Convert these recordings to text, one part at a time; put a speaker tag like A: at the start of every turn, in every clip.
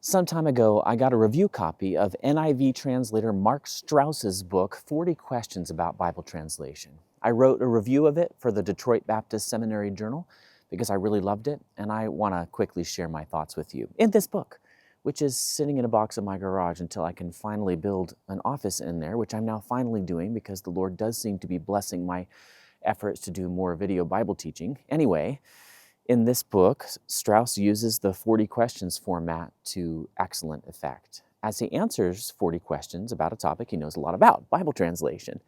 A: Some time ago, I got a review copy of NIV translator Mark Strauss's book, 40 Questions About Bible Translation. I wrote a review of it for the Detroit Baptist Seminary Journal because I really loved it, and I want to quickly share my thoughts with you in this book, which is sitting in a box in my garage until I can finally build an office in there, which I'm now finally doing because the Lord does seem to be blessing my efforts to do more video Bible teaching. Anyway, in this book, Strauss uses the 40 questions format to excellent effect. As he answers 40 questions about a topic he knows a lot about, Bible translation.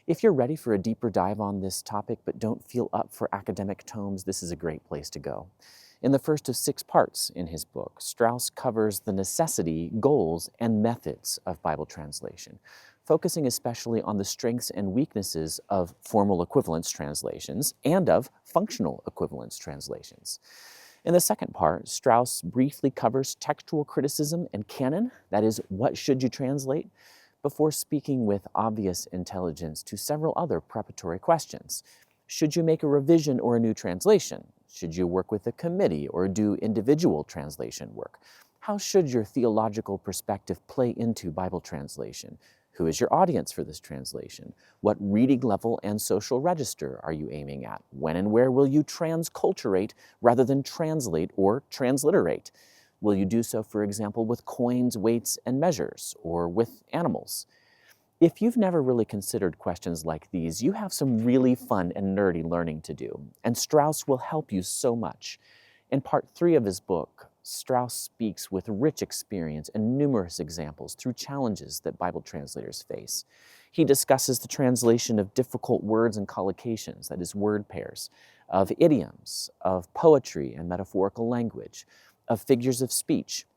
A: If you're ready for a deeper dive on this topic but don't feel up for academic tomes, this is a great place to go. In the first of 6 parts in his book, Strauss covers the necessity, goals, and methods of Bible translation, focusing especially on the strengths and weaknesses of formal equivalence translations and of functional equivalence translations. In the second part, Strauss briefly covers textual criticism and canon, that is, what should you translate, before speaking with obvious intelligence to several other preparatory questions. Should you make a revision or a new translation? Should you work with a committee or do individual translation work? How should your theological perspective play into Bible translation? Who is your audience for this translation? What reading level and social register are you aiming at? When and where will you transculturate rather than translate or transliterate? Will you do so, for example, with coins, weights, and measures, or with animals? If you've never really considered questions like these, you have some really fun and nerdy learning to do, and Strauss will help you so much. In part 3 of his book, Strauss speaks with rich experience and numerous examples through challenges that Bible translators face. He discusses the translation of difficult words and collocations, that is, word pairs, of idioms, of poetry and metaphorical language, of figures of speech.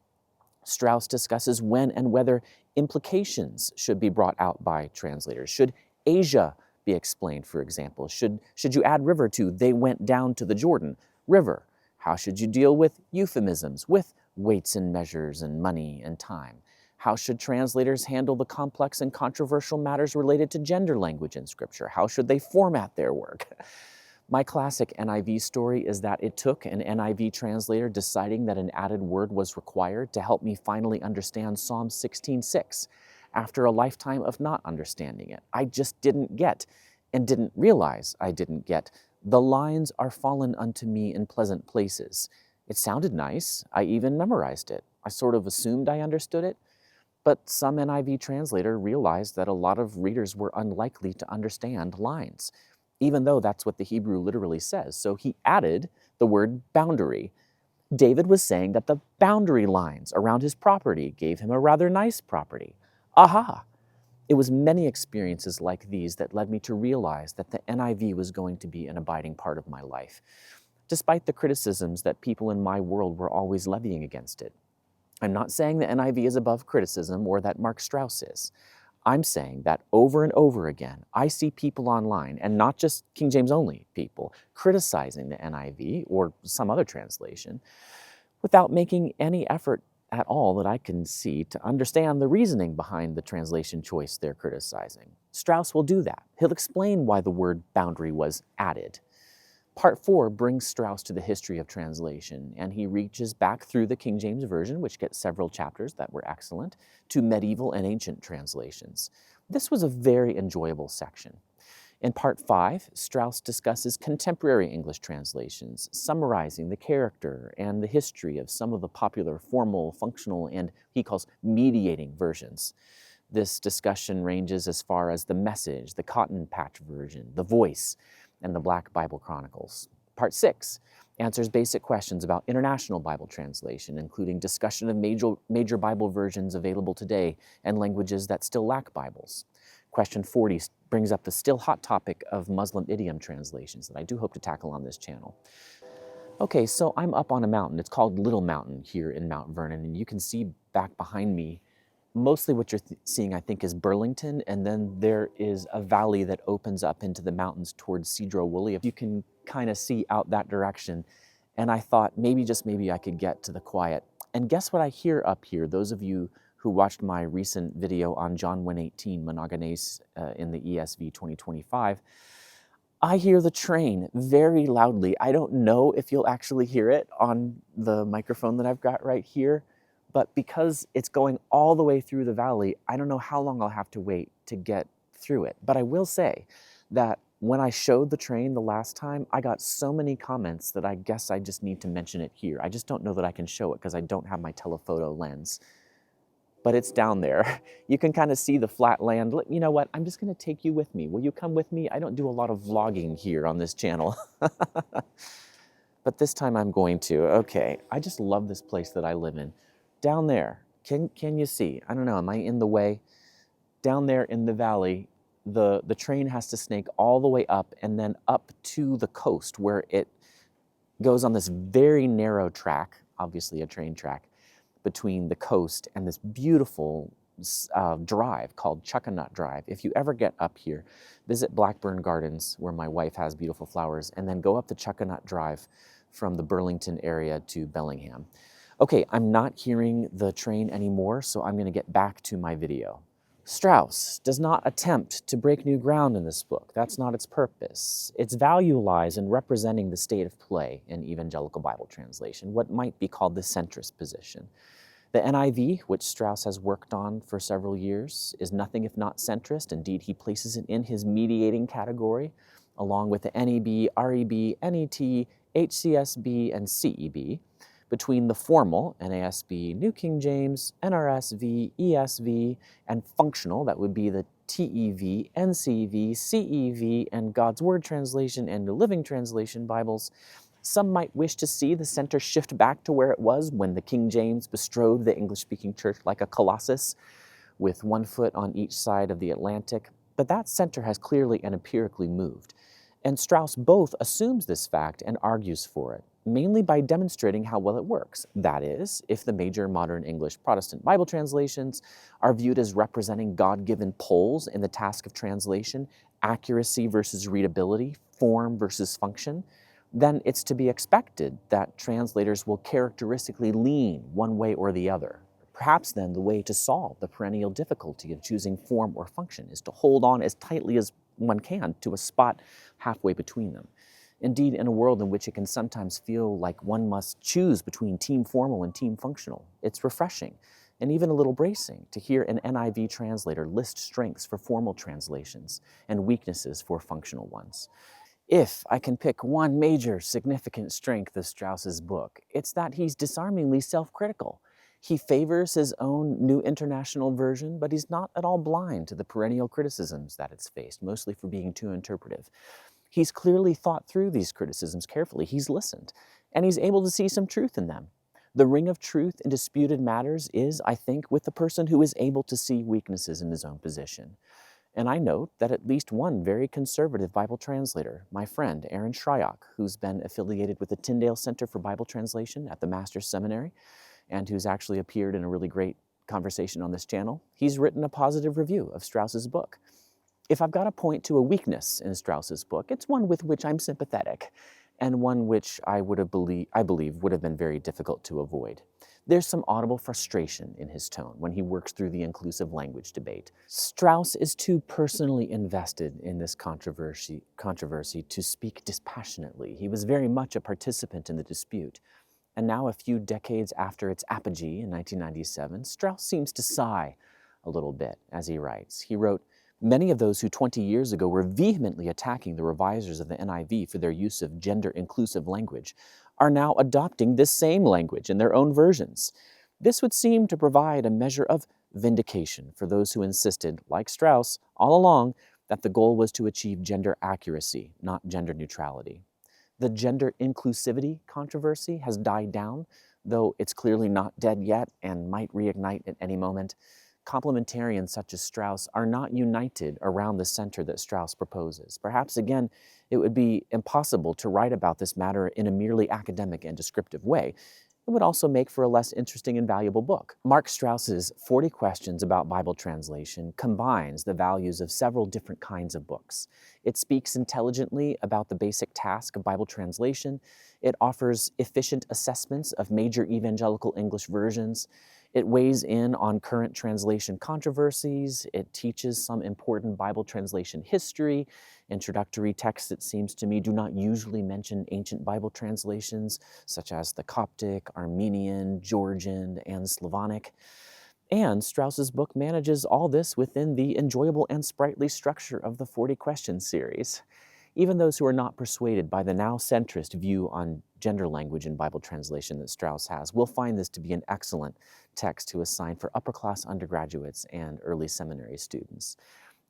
A: Strauss discusses when and whether implications should be brought out by translators. Should Asia be explained, for example? Should you add river to they went down to the Jordan River? How should you deal with euphemisms, with weights and measures and money and time? How should translators handle the complex and controversial matters related to gender language in Scripture? How should they format their work? My classic NIV story is that it took an NIV translator deciding that an added word was required to help me finally understand Psalm 16:6 after a lifetime of not understanding it. I just didn't get, and didn't realize I didn't get, the lines are fallen unto me in pleasant places. It sounded nice. I even memorized it. I sort of assumed I understood it. But some NIV translator realized that a lot of readers were unlikely to understand lines, even though that's what the Hebrew literally says. So he added the word boundary. David was saying that the boundary lines around his property gave him a rather nice property. Aha! It was many experiences like these that led me to realize that the NIV was going to be an abiding part of my life, despite the criticisms that people in my world were always levying against it. I'm not saying the NIV is above criticism or that Mark Strauss is. I'm saying that over and over again, I see people online, and not just King James only people, criticizing the NIV or some other translation without making any effort at all that I can see to understand the reasoning behind the translation choice they're criticizing. Strauss will do that. He'll explain why the word boundary was added. Part 4 brings Strauss to the history of translation, and he reaches back through the King James Version, which gets several chapters that were excellent, to medieval and ancient translations. This was a very enjoyable section. In Part 5, Strauss discusses contemporary English translations, summarizing the character and the history of some of the popular formal, functional, and he calls mediating versions. This discussion ranges as far as the Message, the Cotton Patch version, the Voice, and the Black Bible Chronicles. Part 6 answers basic questions about international Bible translation, including discussion of major Bible versions available today and languages that still lack Bibles. Question 40 brings up the still hot topic of Muslim idiom translations that I do hope to tackle on this channel. Okay, so I'm up on a mountain. It's called Little Mountain here in Mount Vernon, and you can see back behind me mostly what you're seeing, I think, is Burlington, and then there is a valley that opens up into the mountains towards Cedro Woolley. You can kind of see out that direction, and I thought maybe, just maybe, I could get to the quiet. And guess what I hear up here? Those of you who watched my recent video on John 1:18, monogenes in the ESV 2025, I hear the train very loudly. I don't know if you'll actually hear it on the microphone that I've got right here, But because it's going all the way through the valley, I don't know how long I'll have to wait to get through it. But I will say that when I showed the train the last time, I got so many comments that I guess I just need to mention it here. I just don't know that I can show it because I don't have my telephoto lens. But it's down there. You can kind of see the flat land. You know what? I'm just going to take you with me. Will you come with me? I don't do a lot of vlogging here on this channel. But this time I'm going to. Okay, I just love this place that I live in. Down there, can you see? I don't know, am I in the way? Down there in the valley, the train has to snake all the way up and then up to the coast where it goes on this very narrow track, obviously a train track, between the coast and this beautiful drive called Chuckanut Drive. If you ever get up here, visit Blackburn Gardens where my wife has beautiful flowers, and then go up the Chuckanut Drive from the Burlington area to Bellingham. Okay, I'm not hearing the train anymore, so I'm going to get back to my video. Strauss does not attempt to break new ground in this book. That's not its purpose. Its value lies in representing the state of play in evangelical Bible translation, what might be called the centrist position. The NIV, which Strauss has worked on for several years, is nothing if not centrist. Indeed, he places it in his mediating category, along with the NEB, REB, NET, HCSB, and CEB, between the formal, NASB, New King James, NRSV, ESV, and functional, that would be the TEV, NCV, CEV, and God's Word Translation and New Living Translation Bibles. Some might wish to see the center shift back to where it was when the King James bestrode the English-speaking church like a colossus, with one foot on each side of the Atlantic, but that center has clearly and empirically moved. And Strauss both assumes this fact and argues for it, mainly by demonstrating how well it works. That is, if the major modern English Protestant Bible translations are viewed as representing God-given poles in the task of translation, accuracy versus readability, form versus function, then it's to be expected that translators will characteristically lean one way or the other. Perhaps then the way to solve the perennial difficulty of choosing form or function is to hold on as tightly as one can to a spot halfway between them. Indeed, in a world in which it can sometimes feel like one must choose between team formal and team functional, it's refreshing and even a little bracing to hear an NIV translator list strengths for formal translations and weaknesses for functional ones. If I can pick one major significant strength of Strauss's book, it's that he's disarmingly self-critical. He favors his own New International Version, but he's not at all blind to the perennial criticisms that it's faced, mostly for being too interpretive. He's clearly thought through these criticisms carefully. He's listened, and he's able to see some truth in them. The ring of truth in disputed matters is, I think, with the person who is able to see weaknesses in his own position. And I note that at least one very conservative Bible translator, my friend Aaron Shryock, who's been affiliated with the Tyndale Center for Bible Translation at the Master's Seminary, and who's actually appeared in a really great conversation on this channel, he's written a positive review of Strauss's book. If I've got to point to a weakness in Strauss's book, it's one with which I'm sympathetic, and one which I believe would have been very difficult to avoid. There's some audible frustration in his tone when he works through the inclusive language debate. Strauss is too personally invested in this controversy to speak dispassionately. He was very much a participant in the dispute. And now, a few decades after its apogee in 1997, Strauss seems to sigh a little bit as he writes. He wrote, "Many of those who 20 years ago were vehemently attacking the revisers of the NIV for their use of gender-inclusive language are now adopting this same language in their own versions. This would seem to provide a measure of vindication for those who insisted, like Strauss, all along, that the goal was to achieve gender accuracy, not gender neutrality. The gender inclusivity controversy has died down, though it's clearly not dead yet and might reignite at any moment. Complementarians such as Strauss are not united around the center that Strauss proposes. Perhaps, again, it would be impossible to write about this matter in a merely academic and descriptive way. It would also make for a less interesting and valuable book." Mark Strauss's 40 Questions About Bible Translation combines the values of several different kinds of books. It speaks intelligently about the basic task of Bible translation. It offers efficient assessments of major evangelical English versions. It weighs in on current translation controversies. It teaches some important Bible translation history. Introductory texts, it seems to me, do not usually mention ancient Bible translations, such as the Coptic, Armenian, Georgian, and Slavonic. And Strauss's book manages all this within the enjoyable and sprightly structure of the 40 Questions series. Even those who are not persuaded by the now centrist view on gender language in Bible translation that Strauss has will find this to be an excellent text to assign for upper-class undergraduates and early seminary students.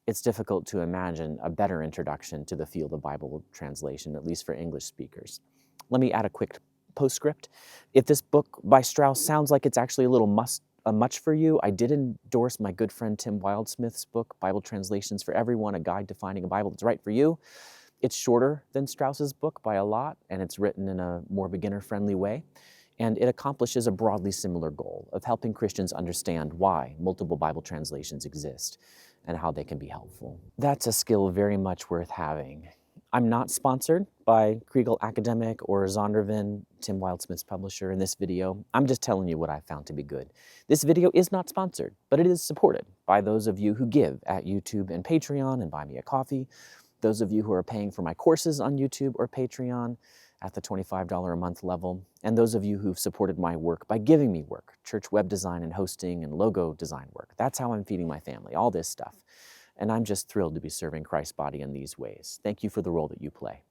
A: It's difficult to imagine a better introduction to the field of Bible translation, at least for English speakers. Let me add a quick postscript. If this book by Strauss sounds like it's actually a little much for you, I did endorse my good friend Tim Wildsmith's book, Bible Translations for Everyone, A Guide to Finding a Bible That's Right for You. It's shorter than Strauss's book by a lot, and it's written in a more beginner-friendly way. And it accomplishes a broadly similar goal of helping Christians understand why multiple Bible translations exist and how they can be helpful. That's a skill very much worth having. I'm not sponsored by Kriegel Academic or Zondervan, Tim Wildsmith's publisher, in this video. I'm just telling you what I found to be good. This video is not sponsored, but it is supported by those of you who give at YouTube and Patreon and buy me a coffee, those of you who are paying for my courses on YouTube or Patreon at the $25 a month level, and those of you who've supported my work by giving me work, church web design and hosting and logo design work. That's how I'm feeding my family, all this stuff. And I'm just thrilled to be serving Christ's body in these ways. Thank you for the role that you play.